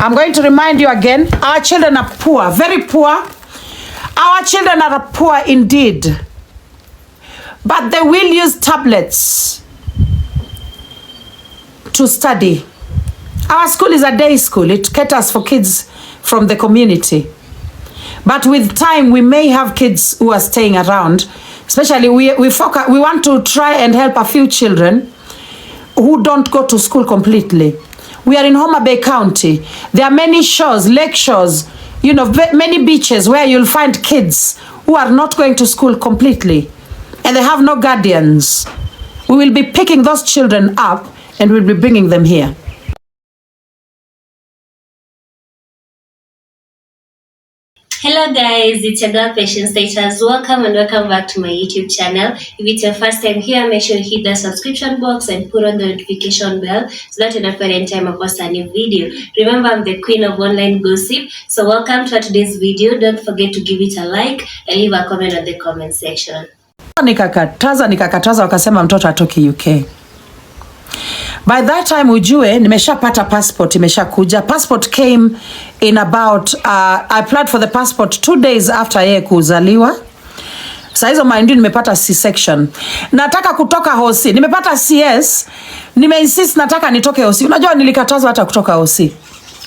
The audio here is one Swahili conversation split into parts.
I'm going to remind you again, our children are poor, very poor. Our children are poor indeed. But they will use tablets to study. Our school is a day school. It caters for kids from the community. But with time, we may have kids who are staying around. Especially, we want to try and help a few children who don't go to school completely. We are in Homa Bay County. There are many shores, lake shores, you know, many beaches where you'll find kids who are not going to school completely and they have no guardians. We will be picking those children up and we'll be bringing them here. Hello guys, it's your girl Pesh Status. Welcome and welcome back to my YouTube channel. If it's your first time here, make sure you hit the subscription box and put on the notification bell so that you don't forget anytime I post a new video. Remember, I'm the queen of online gossip. So welcome to today's video. Don't forget to give it a like and leave a comment on the comment section. Nikakataza wakasema mtoto atoki UK. By that time ujue nimeshapata passport, imeshakuja. Passport came in about I applied for the passport 2 days after yeye kuzaliwa. Sasa hizo mind nimepata C-section. Nataka kutoka hosi. Nimepata CS. Nimeinsist nataka nitoke hosi. Unajua nilikatazwa hata kutoka hosi.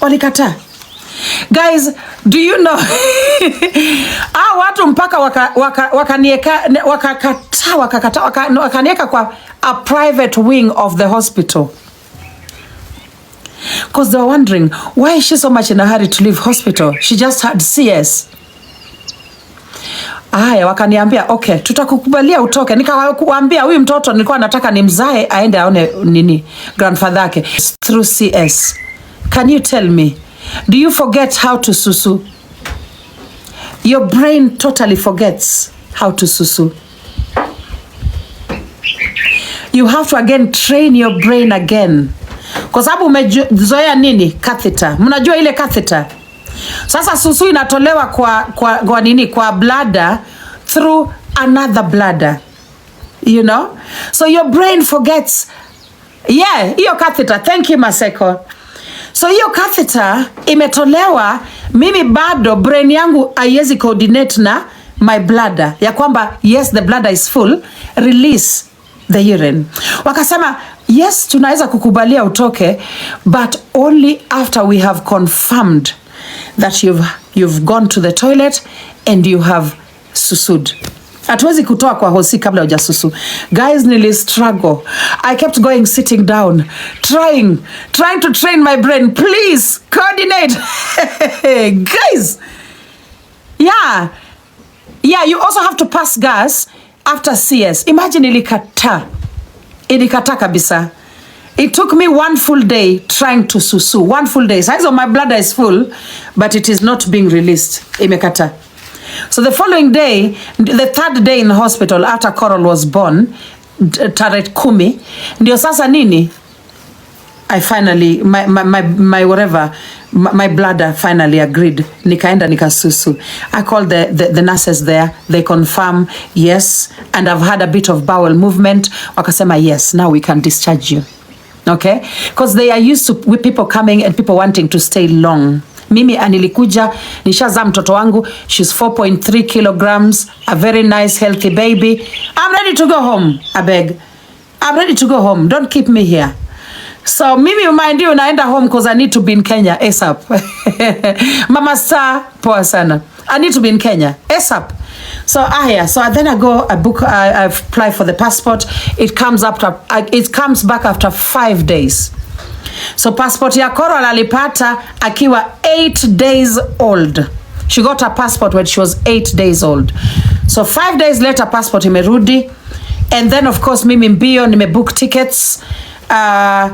Walikataa. Guys, do you know watu mpaka wakanieka kwa a private wing of the hospital because they were wondering why is she so much in a hurry to leave hospital. She just had CS. Wakaniambia okay, tutakukubalia utoke. Nikawaambia huyu mtoto nilikuwa nataka nimzae aende aone nini grandfather yake through CS. Can you tell me, do you forget how to susu? Your brain totally forgets how to susu. You have to again train your brain again. Kwa sababu umezoea nini? Catheter. Mnajua ile catheter? Sasa susu inatolewa kwa nini? Kwa bladder through another bladder. You know? So your brain forgets. Yeah, hiyo catheter. Thank you, Maseko. So hiyo catheter imetolewa, mimi bado brain yangu haiwezi coordinate na my bladder. Ya kwamba yes, the bladder is full, release the urine. Wakasema yes, tunaweza kukubalia utoke, but only after we have confirmed that you've gone to the toilet and you have susud. Hatuwezi kutoa kwa hosi kabla hujasusu. Guys, nili struggle. I kept going, sitting down, trying to train my brain. Please coordinate. Guys, yeah, you also have to pass gas after CS. Imagine ilikata kabisa. It took me 1 full day trying to susu. 1 full day. So my bladder is full, but it is not being released. Imekata. So the following day, the 3rd day in the hospital after Coral was born, tarehe 10, ndio sasa nini? I finally, my bladder finally agreed. Nikaenda nikasusu. I called the nurses there. They confirm yes, and I've had a bit of bowel movement. Wakasema yes, now we can discharge you. Okay? Because they are used to with people coming and people wanting to stay long. Mimi anilikuja, nishazaa mtoto wangu. She's 4.3 kilograms, a very nice healthy baby. I'm ready to go home, I beg. I'm ready to go home. Don't keep me here. So mimi mind you naenda home because I need to be in Kenya ASAP. Mama Star, poa sana. I need to be in Kenya ASAP. So then I go, I apply for the passport. It comes back after 5 days. So passport ya Coral alipata akiwa 8 days old. She got her passport when she was 8 days old. So 5 days later passport imerudi. And then of course mimi mbio nimebook tickets.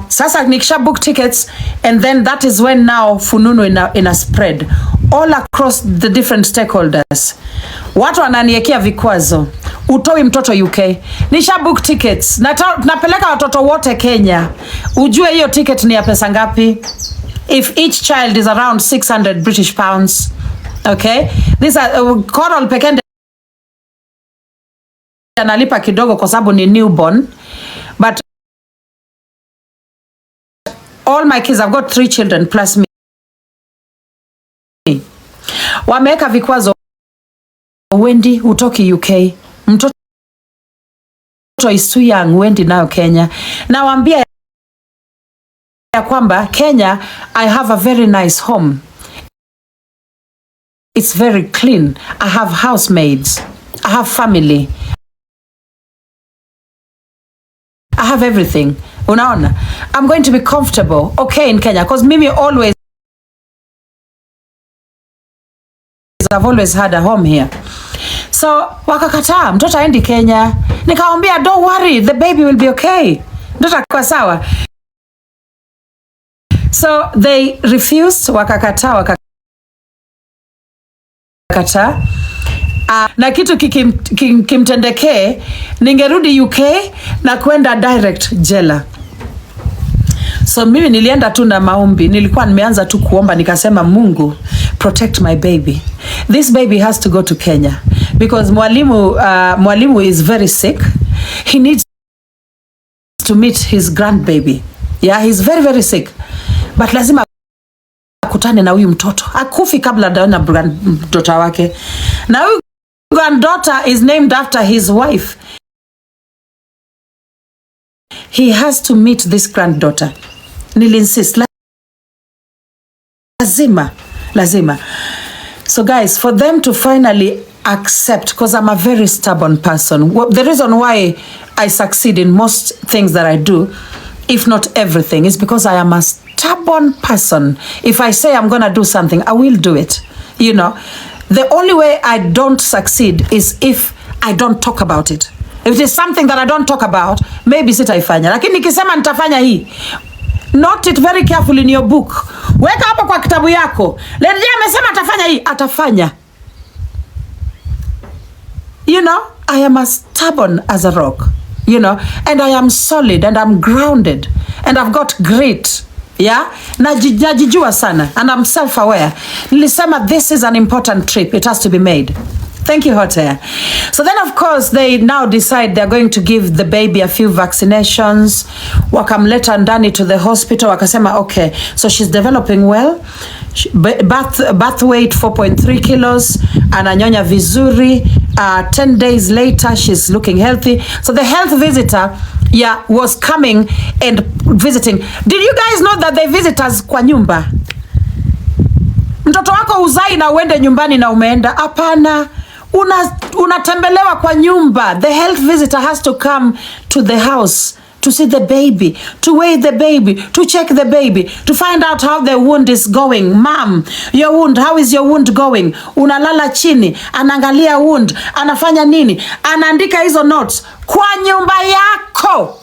Sasa nikisha book tickets, and then that is when now fununu ina spread all across the different stakeholders. Watu wananiekea vikwazo. Utoi mtoto UK. Nisha book tickets. Napeleka watoto wote Kenya. Ujue hiyo ticket ni ya pesa ngapi? If each child is around 600 British pounds. Okay? These are Coral pekende analipa kidogo kwa sababu ni newborn. But all my kids, I've got 3 children plus me. wameweka vikwazo. Wendi utoki UK, mtoto is too young, wendi nayo Kenya. Na waambia ya kwamba Kenya, I have a very nice home. It's very clean. I have housemaids. I have family. I have everything. Unaona? I'm going to be comfortable, okay, in Kenya. Because Mimi always, I've always had a home here. So, wakakataa, mtoto aendi Kenya. Nikamwambia, don't worry, the baby will be okay. Mtoto kwa sawa. So, they refused, wakakataa. Na kitu kimtendekee, ningerudi UK na kwenda direct jela. So mimi nilienda tu na maombi, nilikuwa nimeanza tu kuomba, nikasema Mungu, protect my baby. This baby has to go to Kenya because mwalimu is very sick. He needs to meet his grandbaby. Yeah, he's very very sick. But lazima akutane na huyu mtoto. Akufi kabla daona granddaughter wake. Na huyu granddaughter is named after his wife. He has to meet this granddaughter. Nilinsist. Lazima. So guys, for them to finally accept, because I'm a very stubborn person. The reason why I succeed in most things that I do, if not everything, is because I am a stubborn person. If I say I'm gonna do something, I will do it. You know, the only way I don't succeed is if I don't talk about it. If it is something that I don't talk about, maybe sitaifanya. Lakini nikisema nitafanya hii, note it very carefully in your book. Weka hapo kwa kitabu yako. Lady amesema atafanya hii, atafanya. You know, I am as stubborn as a rock. You know, and I am solid and I'm grounded and I've got grit. Yeah, najijua sana and I'm self-aware. Nilisema this is an important trip, it has to be made. Thank you, Hot Air. So then, of course, they now decide they're going to give the baby a few vaccinations. Wakamleta ndani to the hospital. Wakasema, okay, so she's developing well. Birth weight 4.3 kilos. Ananyonya vizuri. 10 days later, she's looking healthy. So the health visitor, yeah, was coming and visiting. Did you guys know that they visit us kwa nyumba? Mtoto wako uzai na uende nyumbani na umeenda? Hapana. Unatembelewa kwa nyumba. The health visitor has to come to the house to see the baby, to weigh the baby, to check the baby, to find out how the wound is going. Mom, your wound, how is your wound going? Unalala chini, anaangalia wound, anafanya nini? Anaandika hizo notes kwa nyumba yako.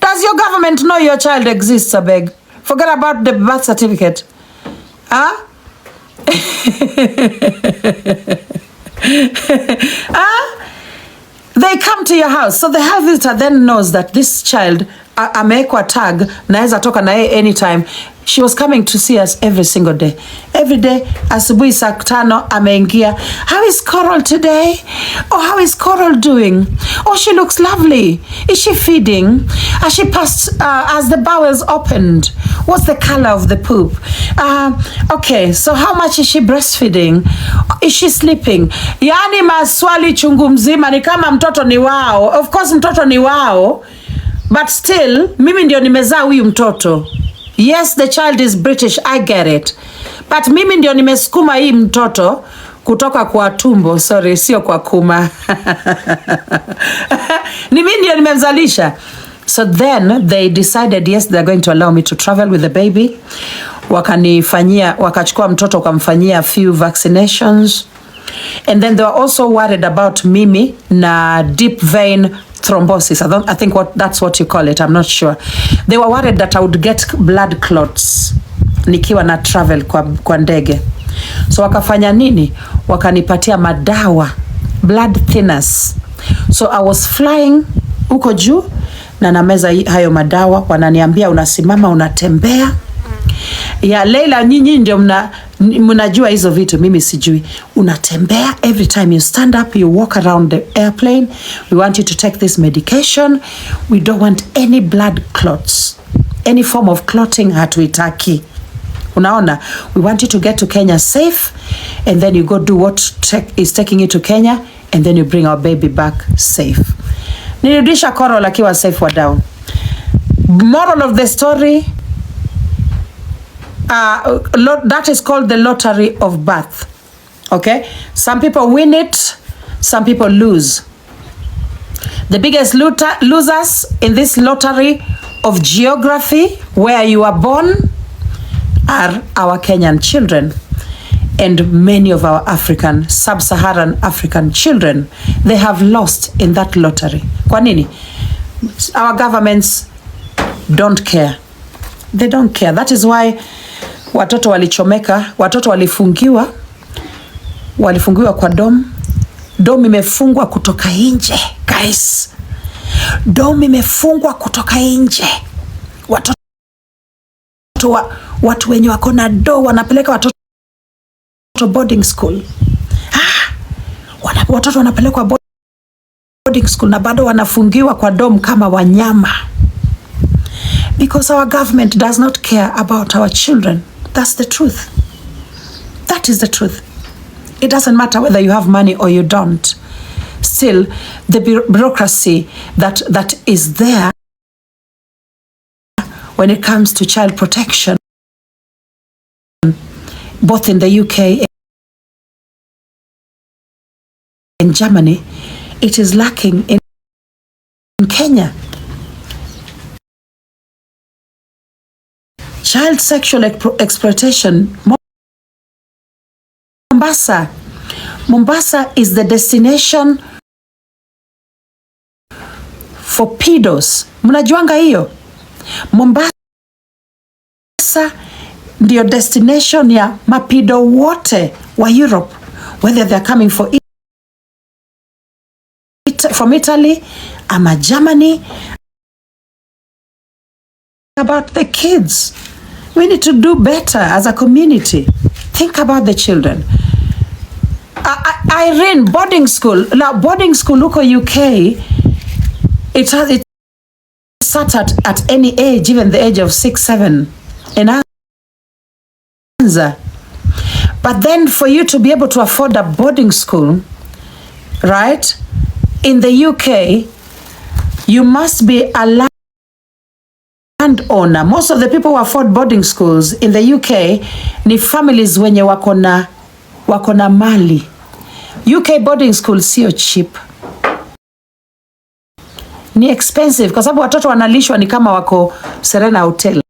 Does your government know your child exists, abeg? Forget about the birth certificate. Huh? They come to your house. So the health visitor then knows that this child, amewekwa tag, naeza toka na yeye anytime. She was coming to see us every single day. Every day, asubuhi saa 5 ameingia. How is Coral today? Oh, how is Coral doing? Oh, she looks lovely. Is she feeding? Has she passed, as the bowels opened? What's the color of the poop? Okay, so how much is she breastfeeding? Is she sleeping? Yani maswali chungu mzima, ni kama mtoto ni wao. Of course mtoto ni wao, but still, mimi ndio nimezaa huyu mtoto. Yes, the child is British, I get it. But mimi ndio nimesukuma hii mtoto kutoka kwa tumbo, sorry, sio kwa kuma. Mimi ndio nimemzalisha. So then they decided, yes, they're going to allow me to travel with the baby. Wakachukua mtoto kumfanyia a few vaccinations. And then they were also worried about Mimi na deep vein thrombosis. I think that's what you call it. I'm not sure. They were worried that I would get blood clots nikiwa na travel kwa ndege. So wakafanya nini? Wakanipatia madawa, blood thinners. So I was flying huko juu na nameza hayo madawa, wananiambia unasimama unatembea. Ya Leila, nyinyi ndio mnajua hizo vitu, mimi sijui. Unatembea, every time you stand up, you walk around the airplane. We want you to take this medication. We don't want any blood clots. any form of clotting hatuitaki. Unaona, we want you to get to Kenya safe, and then you go do what is taking you to Kenya, and then you bring our baby back safe. Nirudisha Coral akiwa safe wadau. Moral of the story, that is called the lottery of birth. Okay, some people win it, some people lose. The biggest losers in this lottery of geography, where you are born, are our Kenyan children and many of our African, sub-Saharan African children. They have lost in that lottery. Kwa nini? Our governments don't care. They don't care. That is why watoto walichomeka, watoto walifungiwa kwa dom. Dom imefungwa kutoka nje, guys. Dom imefungwa kutoka nje. Watu wenye wako na do wanapeleka watoto boarding school. Watoto wanapelekwa boarding school na bado wanafungiwa kwa dom kama wanyama. Because our government does not care about our children. That's the truth. That is the truth. It doesn't matter whether you have money or you don't. Still, the bureaucracy that is there when it comes to child protection, both in the UK and Germany, it is lacking in Kenya. Child sexual exploitation. Mombasa is the destination for pedos. Mnajuanga hiyo? Mombasa ndio destination ya mapido wote wa Europe, whether they're coming from Italy ama Germany. About the kids. We need to do better as a community. Think about the children. Irene, boarding school. Now, boarding school, look at UK. It starts at any age, even the age of 6, 7. In Anza. But then for you to be able to afford a boarding school, right? In the UK, you must be a landowner. Most of the people who afford boarding schools in the UK ni families wenye wako na mali. UK boarding school sio cheap. Ni expensive kwa sababu watoto wanalishwa ni kama wako Serena Hotel.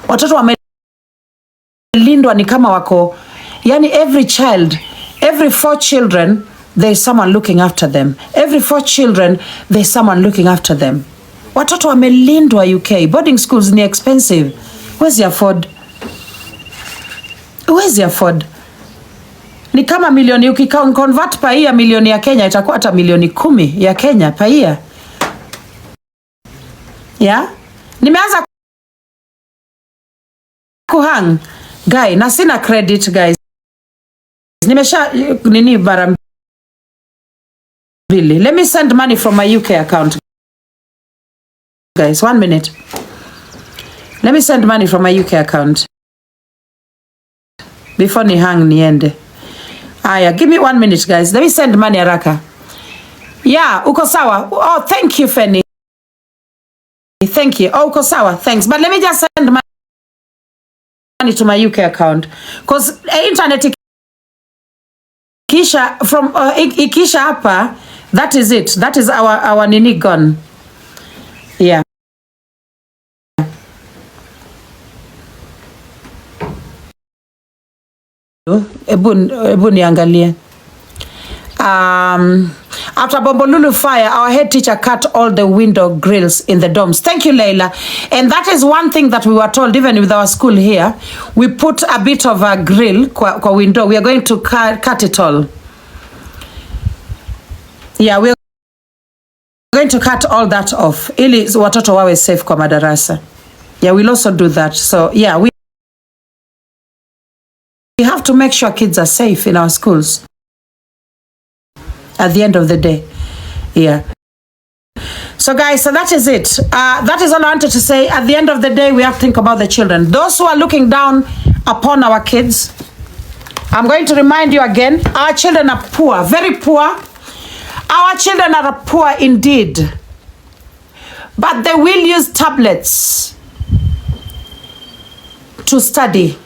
Watoto wamelindwa ni kama wako, yani every 4 children there is someone looking after them. Every 4 children there is someone looking after them. Watoto wamelindwa UK. Boarding schools ni expensive. Huwezi afford. Ni kama milioni, ukiconvert per year milioni ya Kenya itakuwa hata milioni 10 ya Kenya per year. Yeah? Nimeanza kuhang guy na sina credit guys. Nimesha nini bara mbili. Let me send money from my UK account. Guys, 1 minute. Let me send money from my UK account before ni hang niende. Aya, give me 1 minute guys. Let me send money haraka. Yeah, uko sawa. Oh, thank you Fanny. Thank you. Oh, uko sawa. Thanks. But let me just send money to my UK account because internet ikisha from ikisha hapa, that is it. That is our nini gone. Yeah. Ebu niangalie. After Bombolulu fire, our head teacher cut all the window grills in the domes. Thank you, Leila. And that is one thing that we were told, even with our school here. We put a bit of a grill kwa window. We are going to cut it all. Yeah, we are going to cut all that off. Ili watoto wawe safe kwa madarasa. Yeah, we'll also do that. So, yeah, we have to make sure kids are safe in our schools. At the end of the day. Yeah. So guys, so that is it. That is all I wanted to say. At the end of the day, we have to think about the children. Those who are looking down upon our kids, I'm going to remind you again, our children are poor, very poor. Our children are poor indeed. But they will use tablets to study.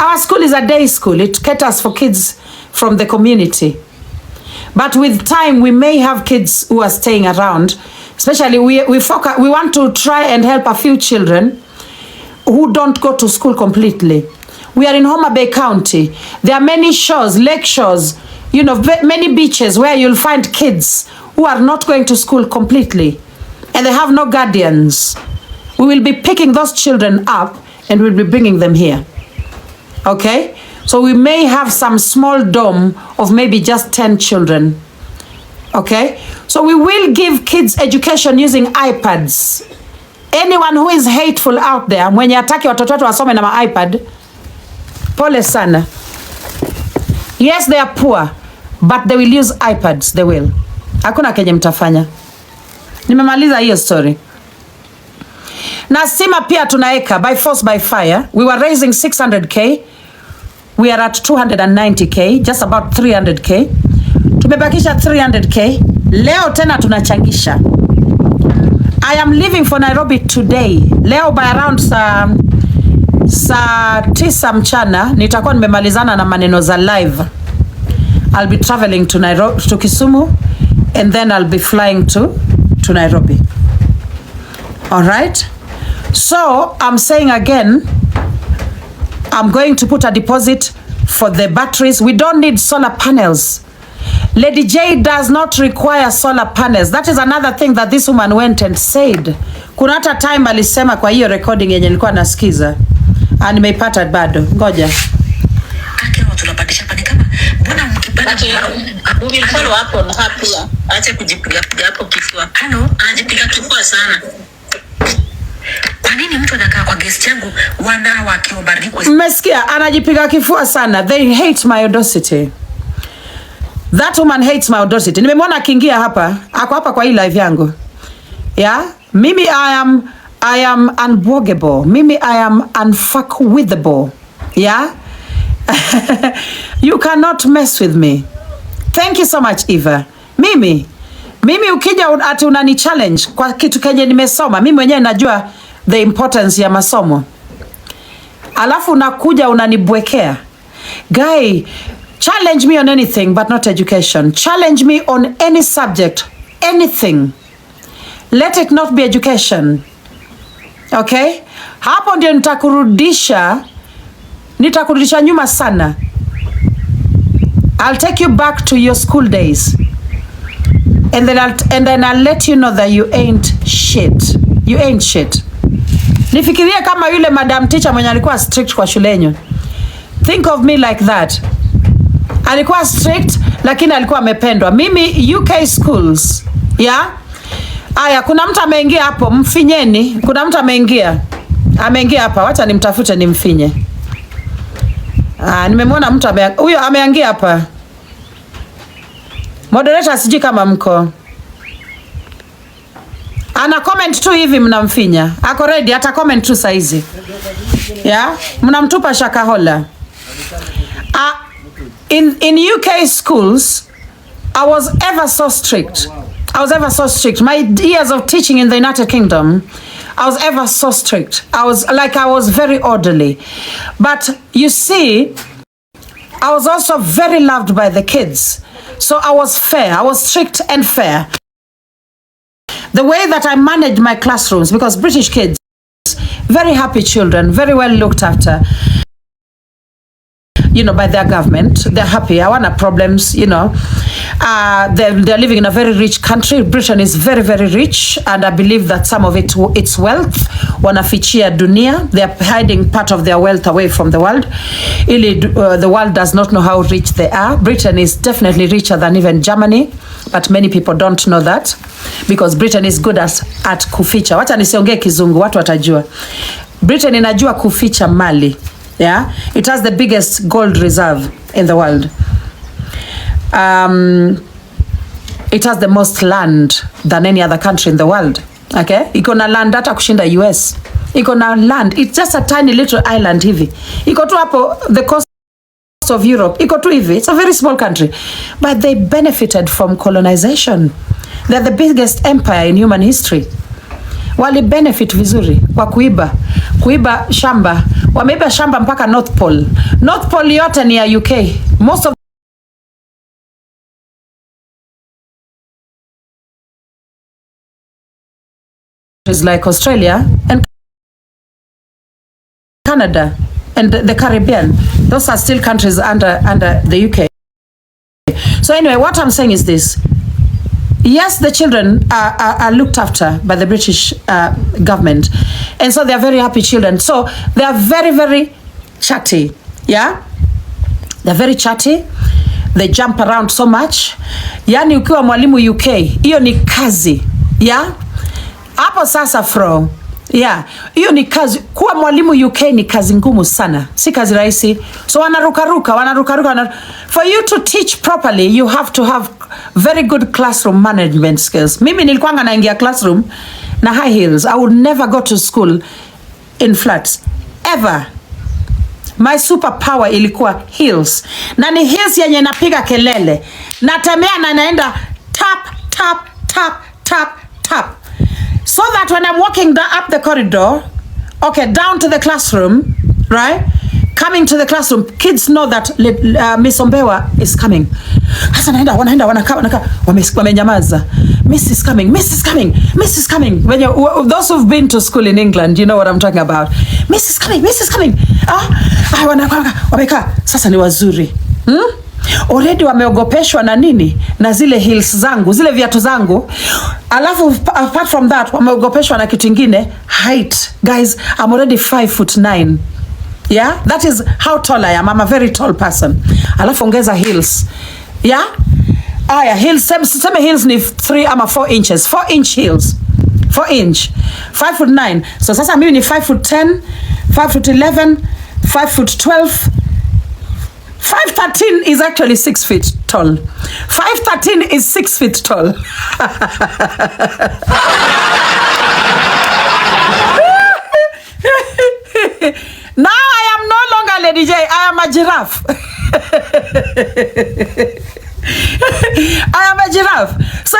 Our school is a day school. It caters for kids from the community. But with time, we may have kids who are staying around. Especially, we want to try and help a few children who don't go to school completely. We are in Homa Bay County. There are many shores, lake shores, you know, many beaches where you'll find kids who are not going to school completely. And they have no guardians. We will be picking those children up and we'll be bringing them here. Okay? So we may have some small dorm of maybe just 10 children. Okay? So we will give kids education using iPads. Anyone who is hateful out there, mwenye hataki watoto wetu wasome na iPad, pole sana. Yes, they are poor, but they will use iPads. They will. Hakuna kenye mtafanya. Nimemaliza hiyo story. Na stima pia tunaeka by force by fire. We were raising 600k. We are at 290k, just about 300k. Tumebakisha 300k. Leo tena tunachangisha. I am leaving for Nairobi today. Leo by around saa 9 mchana nitakuwa nimemalizana na maneno za live. I'll be traveling to Nairobi, to Kisumu, and then I'll be flying to Nairobi. All right? So, I'm saying again, I'm going to put a deposit for the batteries. We don't need solar panels. Lady J does not require solar panels. That is another thing that this woman went and said. Kuna hata time alisema kwa hiyo recording yenye nilikuwa nasikiza. Nimeipata bado. Ngoja. Tunapatisha pale kama mbona mkipanda we follow up on happy. Acha kujipiga hapo kifua. Anajipiga kifua sana. Kwa nini mtu anakaa kwa guest yangu wakiwa baridi? Mmesikia anajipiga kifua sana. They hate my audacity. That woman hates my audacity. Nimemwona akiingia hapa, ako hapa kwa hii live yangu. Yeah? Mimi I am unbogable. Mimi I am unfuckwithable. Yeah? You cannot mess with me. Thank you so much, Eva. Mimi ukija ati unani challenge kwa kitu kenye nimesoma, mimi mwenyewe najua the importance ya masomo. Alafu unakuja unanibwekea. Guy, challenge me on anything but not education. Challenge me on any subject, anything. Let it not be education. Okay? Hapo ndio nitakurudisha nyuma sana. I'll take you back to your school days. And then I'll let you know that you ain't shit. You ain't shit. Nifikirie kama yule madam teacher mwenye alikuwa strict kwa shule yenu. Think of me like that. Alikuwa strict lakini alikuwa amependwa. Mimi UK schools, yeah? Aya, kuna mtu ameingia hapo, mfinyeni. Kuna mtu ameingia. Ameingia hapa, wacha nimtafute nimfinye. Nimemwona mtu huyo ameingia hapa. Moderator siji kama mko. Ana comment tu hivi mnamfinya. Ako ready ata comment tu saizi. Yeah? Mnamtupa shakahola. In UK schools, I was ever so strict. My years of teaching in the United Kingdom, I was ever so strict. I was very orderly. But you see, I was also very loved by the kids. So I was fair. I was strict and fair. The way that I managed my classrooms, because British kids, very happy children, very well looked after, you know, by their government. They're happy. I want no problems, you know. They're living in a very rich country. Britain is very, very rich, and I believe that some of its wealth wanafichia dunia. They're hiding part of their wealth away from the world. The world does not know how rich they are. Britain is definitely richer than even Germany, but many people don't know that because Britain is good at kuficha. Wacha nisiongee kizungu, watu watajua. Britain inajua kuficha mali. Yeah, it has the biggest gold reserve in the world. It has the most land than any other country in the world. Okay? Iko na land hata kushinda US. Iko na land. It's just a tiny little island hivi. Iko tu hapo the coast of Europe. Iko tu hivi. It's a very small country. But they benefited from colonization. They're the biggest empire in human history. Wali benefit vizuri kwa kuiba shamba. Wameiba shamba mpaka North Pole. North Pole yote ni ya UK. Most of countries like Australia and Canada and the Caribbean, those are still countries under the UK. So anyway, what I'm saying is this. Yes, the children are looked after by the British government. And so they are very happy children. So they are very, very chatty. Yeah? They're very chatty. They jump around so much. Yani ukiwa mwalimu UK, hiyo ni kazi. Yeah? Hapo sasa fro. Yeah. Hiyo ni kazi. Kuwa mwalimu UK ni kazi ngumu sana. Si kazi rahisi. So wanarukaruka. For you to teach properly, you have to have very good classroom management skills. Mimi nilikuwanga naingia classroom na high heels. I would never go to school in flats. Ever. My superpower ilikuwa heels. Na ni heels yenye napiga kelele. Natembea na naenda tap, tap, tap, tap, tap. So that when I'm walking up the corridor, okay, down to the classroom, right? Coming to the classroom, kids know that Miss Ombewa is coming. Hasa wanaenda wanakaa wamenyamaza. Miss is coming. When those who've been to school in England, you know what I'm talking about. Miss is coming. Wamekaa. Sasa ni wazuri. Already wameogopeshwa na nini? Na zile heels zangu, zile viatu zangu. Alafu apart from that, wameogopeshwa na kitu kingine, height. Guys, I'm already 5'9". Yeah? That is how tall I am. I'm a very tall person. Alafu ongeza heels. Yeah? Aya, heels, seme heels ni 3 ama 4 inches. 4 inch heels. 4 inch. 5'9". So sasa mimi ni 5'10", 5'11", 5'12". 5'13" is actually 6 feet tall. 5'13" is 6 feet tall. Now I am no longer Lady J. I am a giraffe. I am a giraffe. So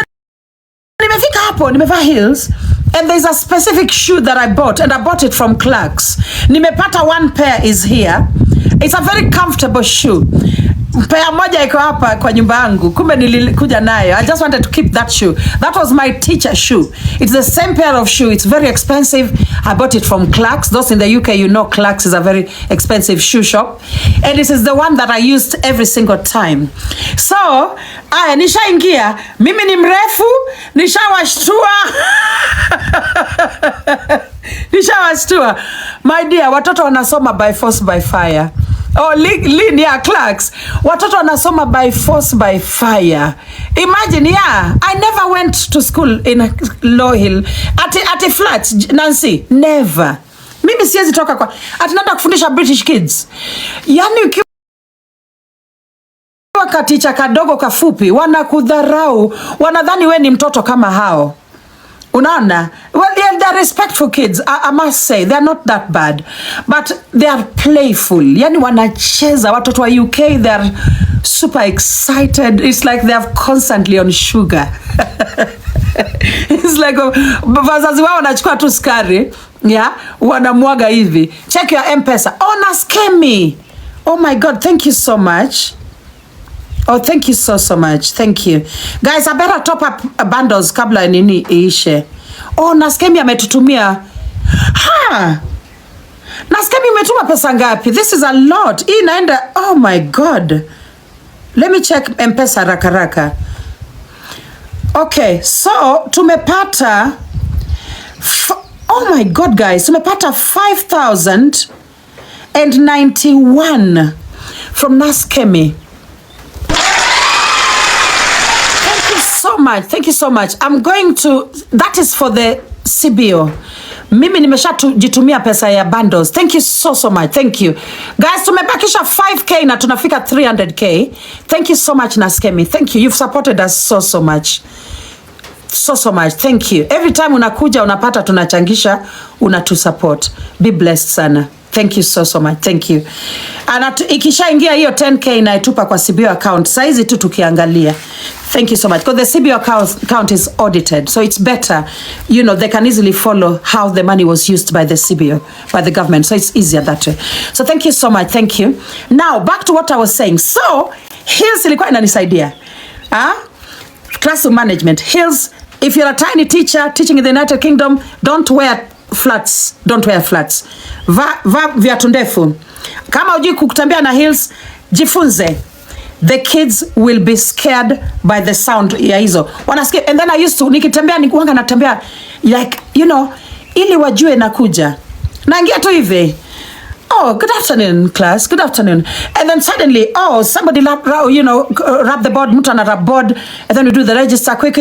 nimefika hapo, nimevaa heels. And there's a specific shoe that I bought. And I bought it from Clark's. Nimepata one pair is here. It's a very comfortable shoe. Pair moja iko hapa kwa nyumba yangu. Kumbe nilikuja nayo. I just wanted to keep that shoe. That was my teacher shoe. It's the same pair of shoe. It's very expensive. I bought it from Clark's. Those in the UK, you know Clark's is a very expensive shoe shop. And this is the one that I used every single time. So, nishaingia. Mimi ni mrefu. Nishawashtua. Nishawashtua. My dear, watoto wanasoma by force by fire. Oh, linear Clark's. Watoto wanasoma by force by fire. Imagine, yeah. I never went to school in Low Hill. Ati flats, Nancy. Never. Mimi siwezi toka kwa. Ati nenda kufundisha British kids. Yani ukiwa katicha kadogo kafupi, wanakudharau. Wanadhani we ni mtoto kama hao. Unaona? Well, they're respectful kids. I must say, they're not that bad. But they are playful. Yani wanacheza. Watoto wa UK, they're super excited. It's like they're constantly on sugar. It's like, wazazi wao wanachukua tu sukari. Yeah? Wanamwaga hivi. Check your M-Pesa. Oh, naskemi. Oh my God, thank you so much. Oh, thank you so much. Thank you. Guys, I better top up bundles kabla nini iishe. Oh, Naskemi ametutumia. Naskemi umetuma pesa ngapi? This is a lot. Hii inaenda, oh my God. Let me check M-Pesa raka. Okay, so tumepata oh my God, guys. Tumepata 5,091 from Naskemi. Thank you so much. I'm going to, that is for the CBO. Mimi nimeshajitumia pesa ya bundles. Thank you so much. Thank you. Guys, tumebakisha 5k na tunafika 300k. Thank you so much Naskemi. Thank you. You've supported us so much. So much. Thank you. Every time unakuja unapata tunachangisha, unatusupport. Be blessed sana. Thank you so much. Thank you. Ikishaingia hiyo 10k naitupa kwa CBO account. Saizi tu tukiangalia. Thank you so much. Because the CBO account is audited. So it's better. You know, they can easily follow how the money was used by the CBO, by the government. So it's easier that way. So thank you so much. Thank you. Now, back to what I was saying. So, Hills ilikuwa inanisaidia. Classroom management. Hills, if you're a tiny teacher teaching in the United Kingdom, don't wear flats. Don't wear flats. Va viatu ndefu. Kama hujui kutembea na heels, jifunze. The kids will be scared by the sound ya hizo. Wanasikia. And then I used to, nikitembea nikuanga natembea like, you know, ili wajue nakuja. Naingia tu hivi. Oh, good afternoon, class. Good afternoon. And then suddenly, oh, somebody rub the board, mtu ana rub board, and then we do the register, quick,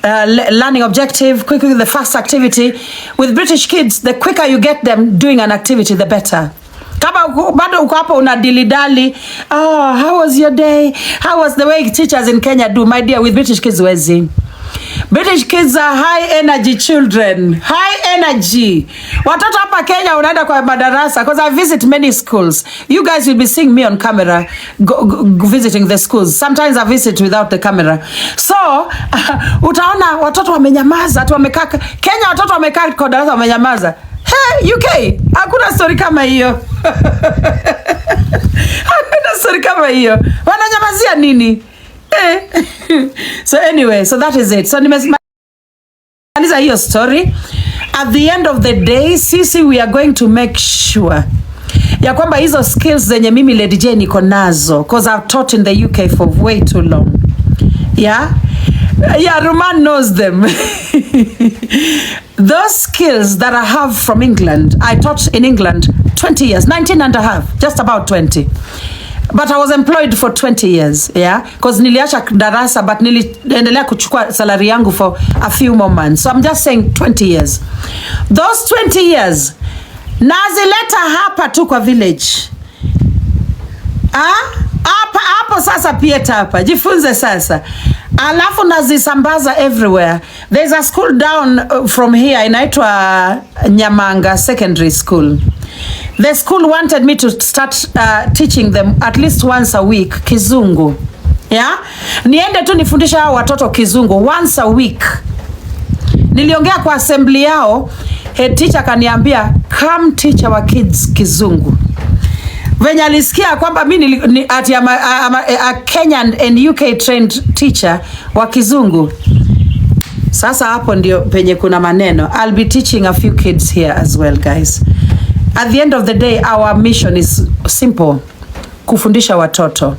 learning objective, quick, the fast activity. With British kids, the quicker you get them doing an activity, the better. Kama bado uko hapo unadilidali, oh, how was your day? How was the way teachers in Kenya do? My dear, with British kids, wezi. British kids are high energy children. High energy. Watoto hapa Kenya unaenda kwa madarasa, because I visit many schools. You guys will be seeing me on camera go visiting the schools. Sometimes I visit without the camera. So, utaona watoto wamenyamaza, watu wamekaa Kenya, watoto wamekaa kwa darasa wamenyamaza. Hey, UK, hakuna story kama hiyo. Hakuna story kama hiyo. Wananyamazia nini? So anyway, so that is it. So nimemaliza hiyo story. At the end of the day, sisi we are going to make sure ya kwamba hizo skills zenye mimi Lady J niko nazo, because I've taught in the UK for way too long. Yeah, Roman knows them. Those skills that I have from England, I taught in England 20 years, 19 and a half, just about 20. But I was employed for 20 years, yeah? Because niliacha darasa, but niliendelea kuchukua salary yangu for a few more months. So I'm just saying 20 years. Those 20 years, nazileta hapa tu kwa village. Hapo sasa Pieta hapa. Jifunze sasa. Alafu nazisambaza everywhere. There's a school down from here, inaitwa Nyamanga Secondary School. The school wanted me to start teaching them at least once a week Kizungu. Yeah? Niende tu nifundisha hao watoto Kizungu once a week. Niliongea kwa assembly yao, head teacher kaniambia, "Come teach our kids Kizungu." Venye alisikia kwamba mimi ni ati a Kenyan and UK trained teacher wa Kizungu. Sasa hapo ndio penye kuna maneno. I'll be teaching a few kids here as well, guys. At the end of the day, our mission is simple. Kufundisha watoto.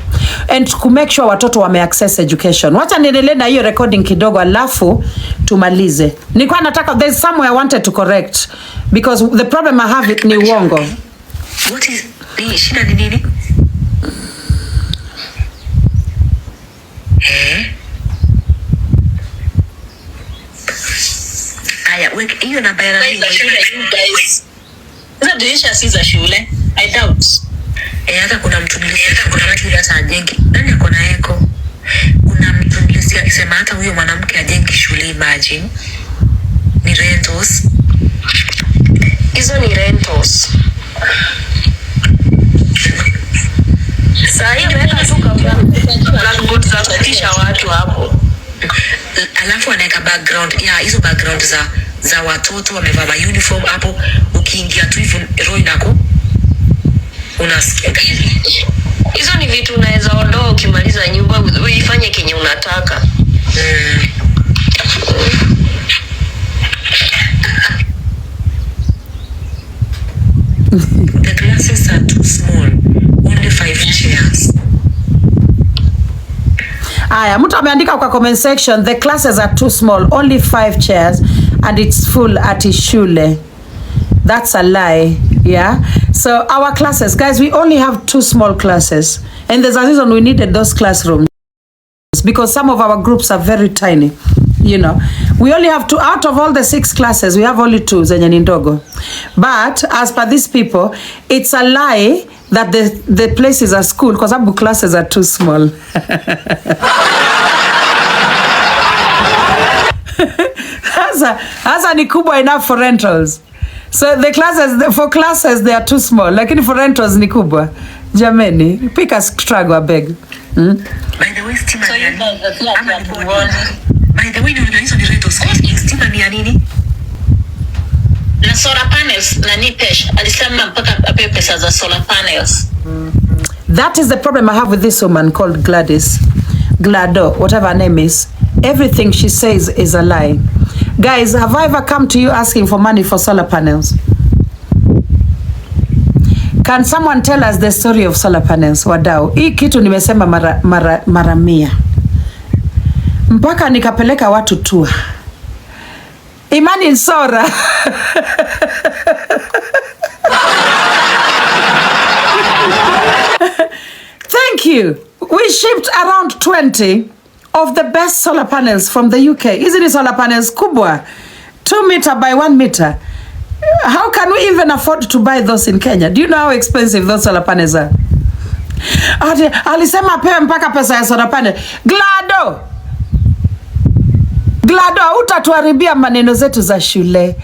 And to make sure watoto wame access education. Wacha niendelee na hiyo recording kidogo alafu tumalize. Nilikuwa nataka, there's somewhere I wanted to correct. Because the problem I have ni uongo. What is... shida ni nini? Aya, hiyo namba ya nani? Hizo dirisha si za shule. I doubt. Hata kuna mtu nilisikia, kuna watu hata ajengi. Nani ako na eko? Kuna mtu nilisikia akisema hata huyo mwanamke ajengi shule, imagine. Ni rentals. Hizo ni rentals. Sasa hiyo weka tu blackboard za kutisha watu hapo. Alafu anaweka background. Ya hizo background za watoto wamevaa uniform hapo, ukiingia tu hivyo roho inako unasikia. Hizo ni vitu unaweza ondoa ukimaliza nyumba, uifanye kenye unataka. The classes are too small. Only 5 chairs. Aya, mtu ameandika kwa comment section, the classes are too small, only 5 chairs and it's full at shule. That's a lie, yeah? So our classes, guys, we only have 2 small classes. And there's a reason we needed those classrooms. Because some of our groups are very tiny. You know, we only have 2 out of all the 6 classes. We have only 2 zenye ni ndogo. But as per these people, it's a lie that the places are school because our classes are too small. Hasa ni kubwa enough for rentals. So the classes, for classes they are too small. Lakini for rentals ni kubwa. Jameni, pick a struggle, I beg. By the way, stima ni nini? By the way, hizo ni rentals. Stima ni nini? Na solar panels na ni Pesh alisema mpaka apewe pesa za solar panels. That is the problem I have with this woman called Gladys. Glado, whatever her name is. Everything she says is a lie. Guys, have I ever come to you asking for money for solar panels? Can someone tell us the story of solar panels? Wadau, hii kitu nimesema mara mia. Mpaka nikapeleka watu tour. Imani Sora. Thank you. We shipped around 20 of the best solar panels from the UK. Isn't it solar panels kubwa? 2 meter by 1 meter. How can we even afford to buy those in Kenya? Do you know how expensive those solar panels are? Alisema pewe mpaka pesa ya solar panel. Glado, utatuharibia maneno zetu za shule.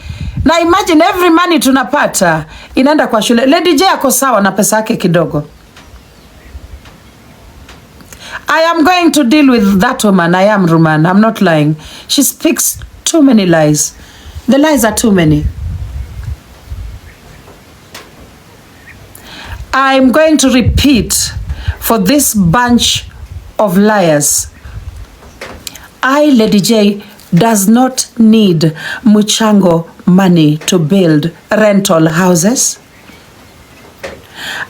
Na imagine every money tunapata inaenda kwa shule. Lady J ako sawa na pesa yake kidogo. I am going to deal with that woman. I am Ruman. I'm not lying. She speaks too many lies. The lies are too many. I'm going to repeat for this bunch of liars. Lady J, does not need Muchango money to build rental houses.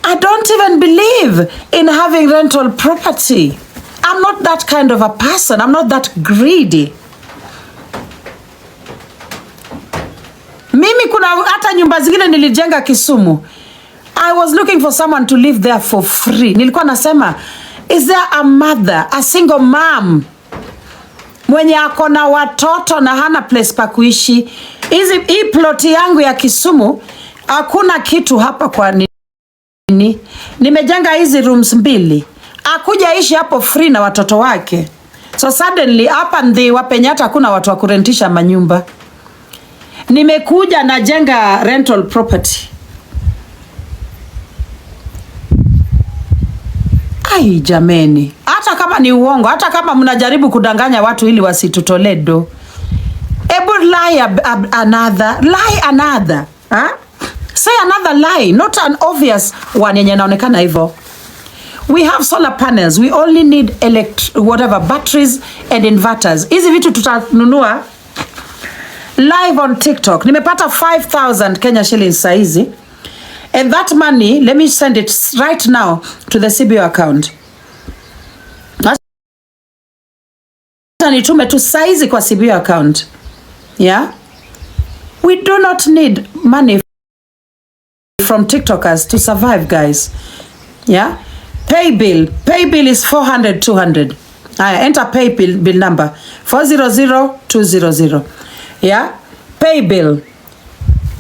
I don't even believe in having rental property. I'm not that kind of a person. I'm not that greedy. Mimi kuna hata nyumba zingine nilijenga Kisumu. I was looking for someone to live there for free. Nilikuwa nasema, is there a mother, a single mom, mwenye ako na watoto na hana place pa kuishi? Hii ploti yangu ya Kisumu, hakuna kitu hapa kwa nini. Nimejenga hizi rooms 2. Akuja ishi hapo free na watoto wake. So suddenly hapa ndi wapenyata hakuna watu wa kurentisha manyumba. Nimekuja na jenga rental property. Ai jameni, hata kama ni uongo, hata kama mnajaribu kudanganya watu ili wasitutolee do. Ebu lie another. Huh? Say another lie, not an obvious one yenye naonekana hivyo. We have solar panels. We only need batteries and inverters. Hizi vitu tutanunua live on TikTok. Nimepata 5,000 Kenya shillings saizi. And that money, let me send it right now to the CBO account. Nitume tu saizi kwa CBO account. Yeah? We do not need money from TikTokers to survive, guys. Yeah? Pay bill is 400, 200. Enter pay bill number 400200. Yeah? Pay bill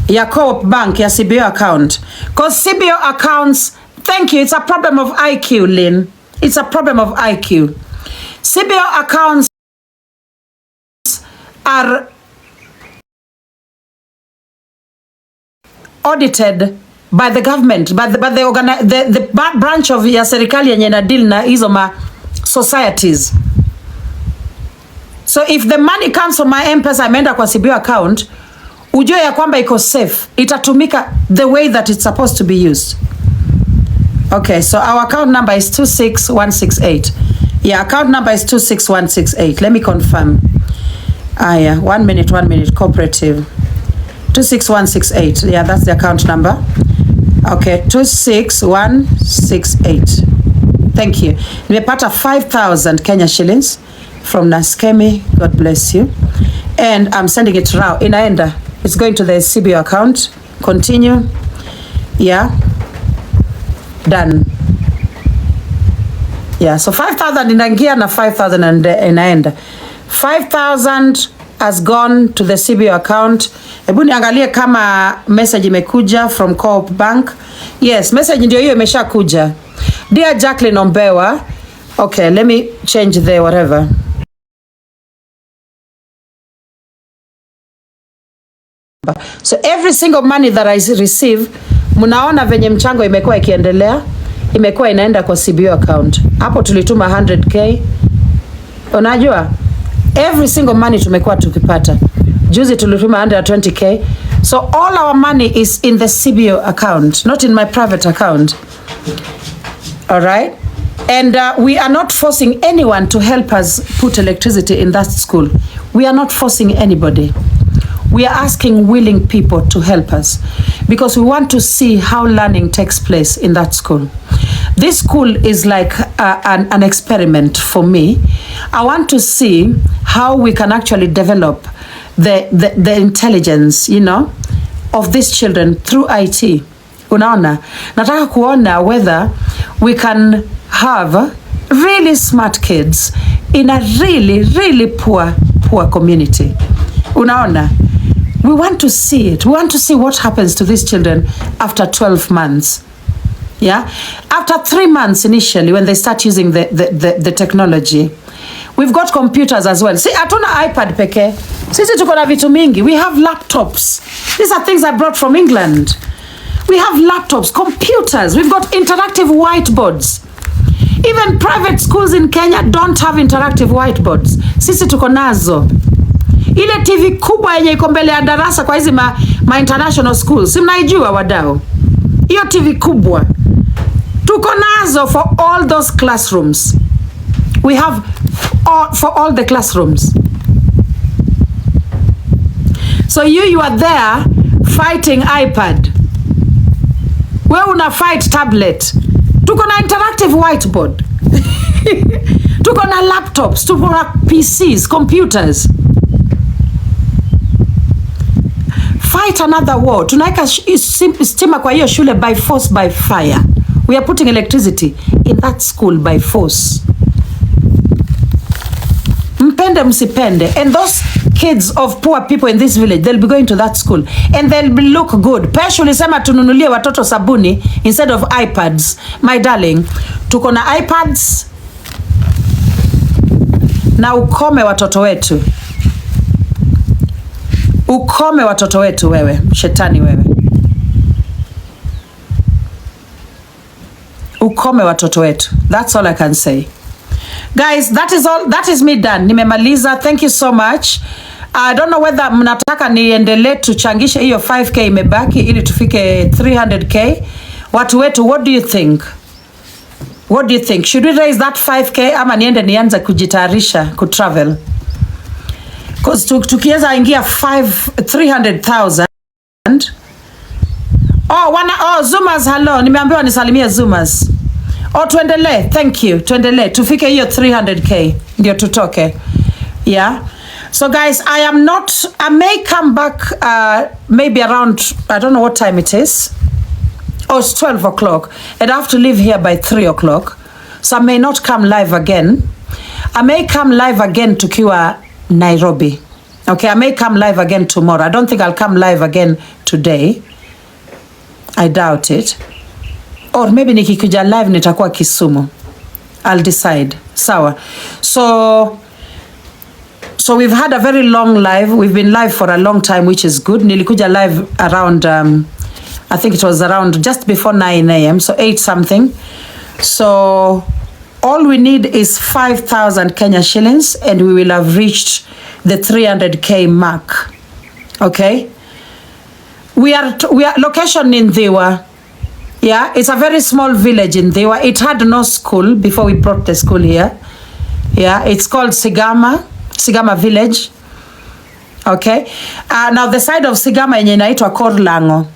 ya Co-op Bank ya CBO account. Because CBO accounts, thank you, it's a problem of IQ, Lynn. It's a problem of IQ. CBO accounts are audited by the government, by the branch of ya serikali yenye na deal na hizo ma societies. So if the money comes from my M-Pesa imeenda kwa CBO account, ujue ya kwamba iko safe, itatumika the way that it's supposed to be used. Okay, so our account number is 26168. Yeah, account number is 26168. Let me confirm. Yeah, 1 minute, cooperative. 26168. Yeah, that's the account number. Okay, 26168. Thank you. Nimepata 5,000 Kenya shillings from Naskemi. God bless you. And I'm sending it now. Inaenda. It's going to the CBO account. Continue. Yeah. Done. Yeah, so 5,000 inaingia na 5,000 inaenda. 5,000 has gone to the CBO account. Hebu niangalie kama message imekuja from Co-op Bank. Yes, message ndio hiyo imeshakuja. Dear Jacqueline Ombewa. Okay, let me change the whatever. So every single money that I receive, mnaona venye mchango imekuwa ikiendelea, imekuwa inaenda kwa CBO account. Hapo tulituma 100k. Unajua? Every single money tumekuwa tukipata. Juzi tulituma 120k. So all our money is in the CBO account, not in my private account. All right? And we are not forcing anyone to help us put electricity in that school. We are not forcing anybody. We are asking willing people to help us because we want to see how learning takes place in that school. This school is like an experiment for me. I want to see how we can actually develop the intelligence, you know, of these children through IT. Unaona? Nataka kuona whether we can have really smart kids in a really poor community. Unaona? We want to see it. We want to see what happens to these children after 12 months. Yeah? After 3 months initially, when they start using the technology. We've got computers as well. See, hatuna iPad peke. Sisi tuko na vitu mingi. We have laptops. These are things I brought from England. We have laptops, computers. We've got interactive whiteboards. Even private schools in Kenya don't have interactive whiteboards. Sisi tuko nazo. Ile TV kubwa yenye iko mbele ya darasa kwa hizi ma international schools. Si mnaijua wadau? Hiyo TV kubwa. Tuko nazo for all those classrooms. We have for all the classrooms. So you are there fighting iPad. Wewe una fight tablet. Tuko na interactive whiteboard. Tuko na laptops, tuko na PCs, computers. Fight another war. Tunaweka stima kwa hiyo shule by force, by fire. We are putting electricity in that school by force. Mpende msipende. And those kids of poor people in this village, they'll be going to that school and they'll be look good. Pesh ulisema tununulie watoto sabuni instead of iPads. My darling, tuko na iPads na ukome watoto wetu. Ukome watoto wetu wewe, shetani wewe. Ukome watoto wetu. That's all I can say. Guys, that is all. That is me done. Nimemaliza. Thank you so much. I don't know whether mnataka niendelee tuchangishe hiyo 5k imebaki ili tufike 300k. Watu wetu, what do you think? What do you think? Should we raise that 5k ama nianze kujitayarisha kutravel? Because tukiweza ingia 300,000. Zoomers, hello. Nimeambiwa nisalimie Zoomers. Tuendelee. Thank you. Tuendelee. Tufike hiyo 300k. Ndio tutoke. Yeah. So guys, I may come back maybe around, I don't know what time it is. It's 12 o'clock. And I have to leave here by 3 o'clock. So I may not come live again. I may come live again tukiwa Nairobi. Okay, I may come live again tomorrow. I don't think I'll come live again today. I doubt it. Or maybe nikikuja live nitakuwa Kisumu. I'll decide. Sawa. So we've had a very long live. We've been live for a long time, which is good. Nilikuja live around, I think it was around just before 9 a.m. So 8 something. So all we need is 5,000 Kenya shillings and we will have reached the 300k mark. Okay? We are location in Dhiwa. Yeah, it's a very small village in Dhiwa. It had no school before we brought the school here. Yeah, it's called Sigama village. Okay? Now the side of Sigama yenye inaitwa Korlango.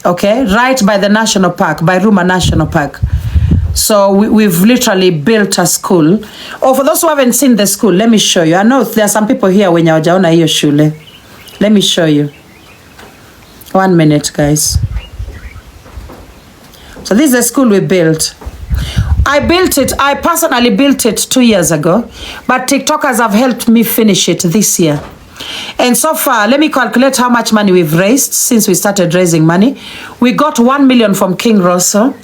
Okay? Right by the national park, by Ruma National Park. So we've literally built a school. For those who haven't seen the school, let me show you. I know there are some people here wenye hawajaona hiyo shule. Let me show you. 1 minute, guys. So this is the school we built. I built it. I personally built it 2 years ago, but TikTokers have helped me finish it this year. And so far, let me calculate how much money we've raised since we started raising money. We got 1 million from King Rosso.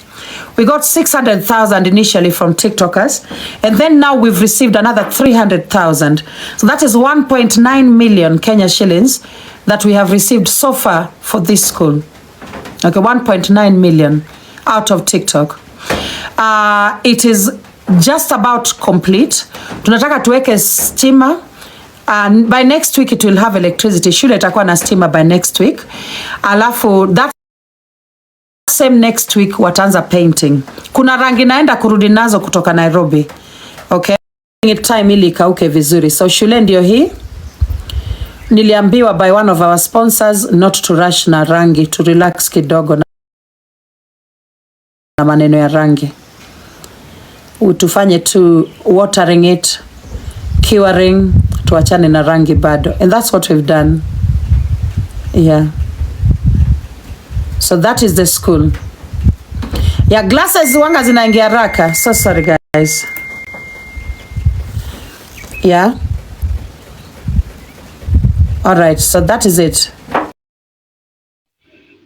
We got 600,000 initially from TikTokers. And then now we've received another 300,000. So that is 1.9 million Kenya shillings that we have received so far for this school. Okay, 1.9 million out of TikTok. It is just about complete. Tunataka tuweke stima. And by next week it will have electricity. Shule itakuwa na stima by next week. Alafu that same next week wataanza painting. Kuna rangi naenda kurudi nazo kutoka Nairobi. Okay. Time ili ikauke vizuri. So shule ndio hii. Niliambiwa by one of our sponsors not to rush na rangi, to relax kidogo na maneno ya rangi. Tufanye tu watering it, curing, tuachane na rangi bado. And that's what we've done. Yeah. So that is the school. Yeah, glasses wanga zinaingia haraka. So sorry guys. Yeah. All right, so that is it.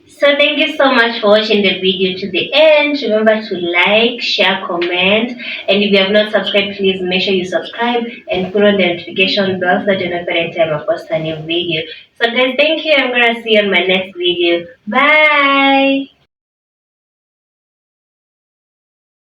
So thank you so much for watching the video to the end. Remember to like, share, comment, and if you have not subscribed, please make sure you subscribe and put on the notification bell so that you know every time I post a new video. So guys, thank you. I'm gonna see you on my next video. Bye.